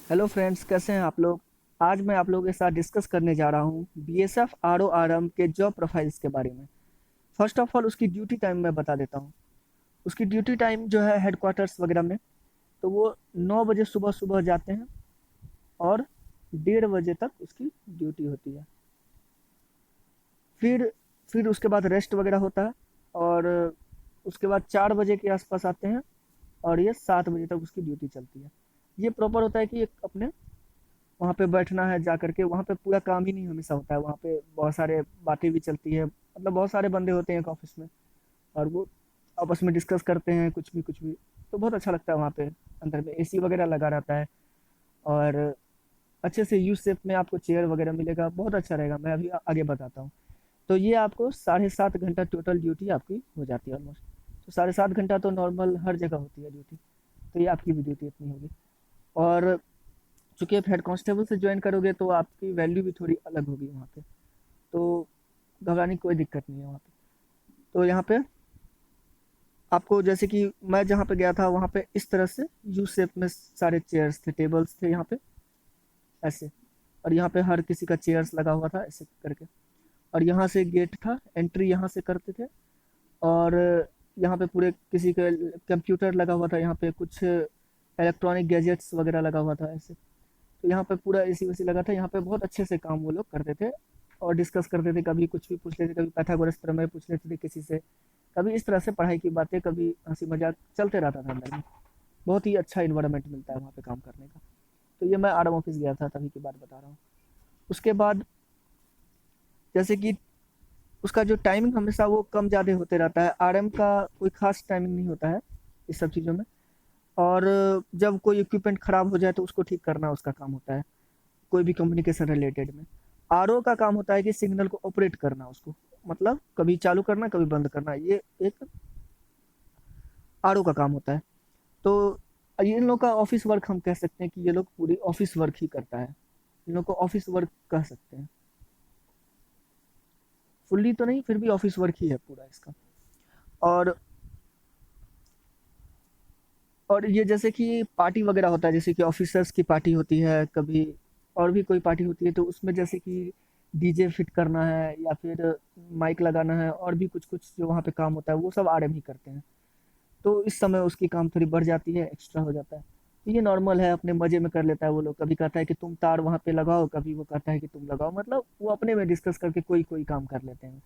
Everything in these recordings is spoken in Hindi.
हेलो फ्रेंड्स, कैसे हैं आप लोग। आज मैं आप लोगों के साथ डिस्कस करने जा रहा हूँ बीएसएफ आरओआरएम के जॉब प्रोफाइल्स के बारे में। फर्स्ट ऑफ ऑल उसकी ड्यूटी टाइम मैं बता देता हूँ। उसकी ड्यूटी टाइम जो है हेडक्वार्टर्स वगैरह में, तो वो 9 बजे सुबह सुबह जाते हैं और 1:30 बजे तक उसकी ड्यूटी होती है। फिर फिर उसके बाद रेस्ट वगैरह होता है और उसके बाद 4 बजे के आसपास आते हैं और ये 7 बजे तक उसकी ड्यूटी चलती है। ये प्रॉपर होता है कि एक अपने वहाँ पे बैठना है जा करके। वहाँ पे पूरा काम ही नहीं हमेशा होता है, वहाँ पे बहुत सारे बातें भी चलती है। मतलब बहुत सारे बंदे होते हैं एक ऑफिस में और वो आपस में डिस्कस करते हैं कुछ भी। तो बहुत अच्छा लगता है वहाँ पे। अंदर में एसी वगैरह लगा रहता है और अच्छे से यू शेप में आपको चेयर वगैरह मिलेगा, बहुत अच्छा रहेगा। मैं अभी आगे बताता हूँ। तो ये आपको 7.5 घंटा टोटल ड्यूटी आपकी हो जाती है ऑलमोस्ट। तो 7.5 घंटा तो नॉर्मल हर जगह होती है ड्यूटी। तो ये आपकी भी ड्यूटी इतनी होगी। और चूंकि आप हेड कांस्टेबल से ज्वाइन करोगे तो आपकी वैल्यू भी थोड़ी अलग होगी वहाँ पे। तो घबराने की कोई दिक्कत नहीं है वहाँ पे। तो यहाँ पे आपको जैसे कि मैं जहाँ पे गया था वहाँ पे इस तरह से यू शेप में सारे चेयर्स थे, टेबल्स थे यहाँ पे ऐसे। और यहाँ पे हर किसी का चेयर्स लगा हुआ था ऐसे करके। और यहाँ से गेट था, एंट्री यहाँ से करते थे। और यहाँ पे पूरे किसी का कंप्यूटर लगा हुआ था, यहाँ पे कुछ इलेक्ट्रॉनिक गैजेट्स वगैरह लगा हुआ था ऐसे। तो यहाँ पे पूरा एसी वेसी लगा था, यहाँ पे बहुत अच्छे से काम वो लोग करते थे और डिस्कस करते थे। कभी कुछ भी पूछ लेते, कभी पाइथागोरस प्रमेय पूछ लेते थे किसी से, कभी इस तरह से पढ़ाई की बातें, कभी हंसी मजाक चलते रहता था अंदर में। बहुत ही अच्छा इन्वायरमेंट मिलता है वहाँ पे काम करने का। तो ये मैं आरएम ऑफिस गया था तभी की बात बता रहा हूँ। उसके बाद जैसे कि उसका जो टाइमिंग हमेशा वो कम ज़्यादा होते रहता है। आरएम का कोई खास टाइमिंग नहीं होता है इस सब चीज़ों में। और जब कोई इक्विपमेंट खराब हो जाए तो उसको ठीक करना उसका काम होता है, कोई भी कम्युनिकेशन रिलेटेड में। आरओ का काम होता है कि सिग्नल को ऑपरेट करना उसको, मतलब कभी चालू करना कभी बंद करना, ये एक आरओ का काम होता है। तो इन लोग का ऑफिस वर्क हम कह सकते हैं कि ये लोग पूरी ऑफिस वर्क ही करता है। इन लोग को ऑफिस वर्क कह सकते हैं। फुल्ली तो नहीं, फिर भी ऑफिस वर्क ही है पूरा इसका। और और ये जैसे कि पार्टी वगैरह होता है, जैसे कि ऑफिसर्स की पार्टी होती है कभी, और भी कोई पार्टी होती है, तो उसमें जैसे कि डीजे फिट करना है या फिर माइक लगाना है और भी कुछ कुछ जो वहाँ पे काम होता है वो सब आरएम ही करते हैं। तो इस समय उसकी काम थोड़ी बढ़ जाती है, एक्स्ट्रा हो जाता है। तो ये नॉर्मल है, अपने मजे में कर लेता है वो लोग। कभी कहता है कि तुम तार वहाँ पे लगाओ, कभी वो कहता है कि तुम लगाओ। मतलब वो अपने में डिस्कस करके कोई कोई काम कर लेते हैं।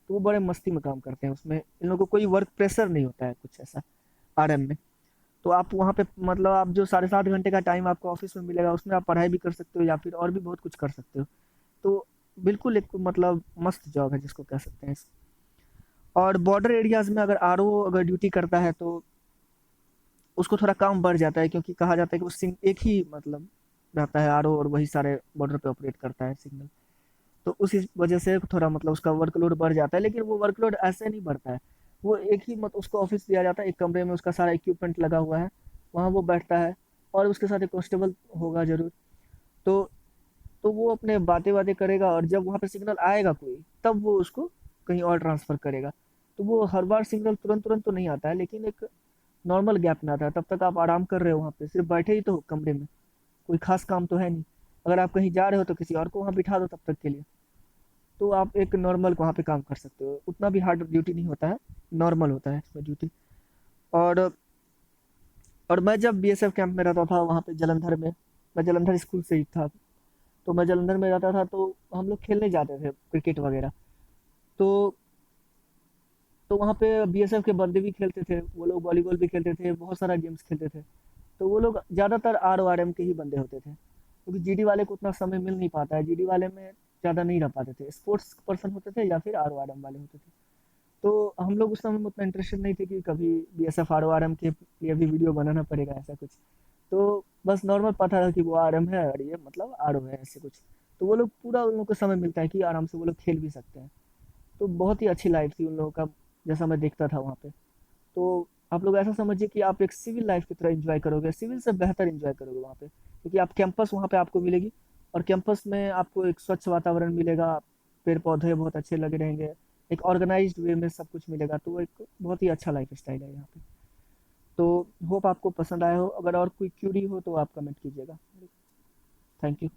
तो वो बड़े मस्ती में काम करते हैं, उसमें इन लोगों को कोई वर्क प्रेशर नहीं होता है कुछ ऐसा आरएम में। तो आप वहाँ पे मतलब आप जो 7.5 घंटे का टाइम आपको ऑफिस में मिलेगा उसमें आप पढ़ाई भी कर सकते हो या फिर और भी बहुत कुछ कर सकते हो। तो बिल्कुल एक मतलब मस्त जॉब है जिसको कह सकते हैं। और बॉर्डर एरियाज में अगर आरओ अगर ड्यूटी करता है तो उसको थोड़ा काम बढ़ जाता है, क्योंकि कहा जाता है कि वो सिंग एक ही मतलब रहता है आरओ और वही सारे बॉर्डर पे ऑपरेट करता है सिग्नल। तो उसी वजह से थोड़ा मतलब उसका वर्कलोड बढ़ जाता है, लेकिन वो वर्कलोड ऐसे नहीं बढ़ता है। वो एक ही मत उसको ऑफिस दिया जाता है, एक कमरे में उसका सारा इक्विपमेंट लगा हुआ है, वहाँ वो बैठता है और उसके साथ एक कांस्टेबल होगा जरूर। तो तो वो अपने बातें बातें करेगा और जब वहाँ पे सिग्नल आएगा कोई तब वो उसको कहीं और ट्रांसफर करेगा। तो वो हर बार सिग्नल तुरंत तुरंत तो नहीं आता है, लेकिन एक नॉर्मल गैप में आता है। तब तक आप आराम कर रहे हो वहाँ पे, सिर्फ बैठे ही तो हो कमरे में, कोई खास काम तो है नहीं। अगर आप कहीं जा रहे हो तो किसी और को वहाँ बिठा दो तब तक के लिए। तो आप एक नॉर्मल वहाँ पे काम कर सकते हो, उतना भी हार्ड ड्यूटी नहीं होता है, नॉर्मल होता है इसमें ड्यूटी। और और मैं जब बीएसएफ कैंप में रहता था वहाँ पे जलंधर में, मैं जलंधर स्कूल से ही था। तो मैं जलंधर में रहता था तो हम लोग खेलने जाते थे क्रिकेट वगैरह। तो तो वहाँ पे बीएसएफ के बंदे भी खेलते थे, वो लोग वॉलीबॉल भी खेलते थे, बहुत सारा गेम्स खेलते थे। तो वो लोग ज़्यादातर आर ओ आर एम के ही बंदे होते थे, क्योंकि जीडी वाले को उतना समय मिल नहीं पाता है, जीडी वाले में ज़्यादा नहीं रह पाते थे। स्पोर्ट्स पर्सन होते थे या फिर आर ओ आर एम वाले होते थे। तो हम लोग उस समय में उतना इंटरेस्टेड नहीं थे कि कभी BSF R O R M के लिए भी वीडियो बनाना पड़ेगा ऐसा कुछ। तो बस नॉर्मल पता था कि वो आर एम है और ये मतलब आर ओ है ऐसे कुछ। तो वो लोग पूरा उन लोगों को समय मिलता है कि आराम से वो लोग खेल भी सकते हैं। तो बहुत ही अच्छी लाइफ थी उन लोगों का, जैसा मैं देखता था वहाँ पे। तो आप लोग ऐसा समझिए कि आप एक सिविल लाइफ की तरह एंजॉय करोगे, सिविल से बेहतर एंजॉय करोगे वहाँ पे, क्योंकि आप कैंपस वहाँ पे आपको मिलेगी। और कैंपस में आपको एक स्वच्छ वातावरण मिलेगा, पेड़ पौधे बहुत अच्छे लगे रहेंगे, एक ऑर्गेनाइज्ड वे में सब कुछ मिलेगा। तो वो एक बहुत ही अच्छा लाइफ स्टाइल है यहाँ पे। तो होप आपको पसंद आया हो। अगर और कोई क्यूरी हो तो आप कमेंट कीजिएगा। Thank you.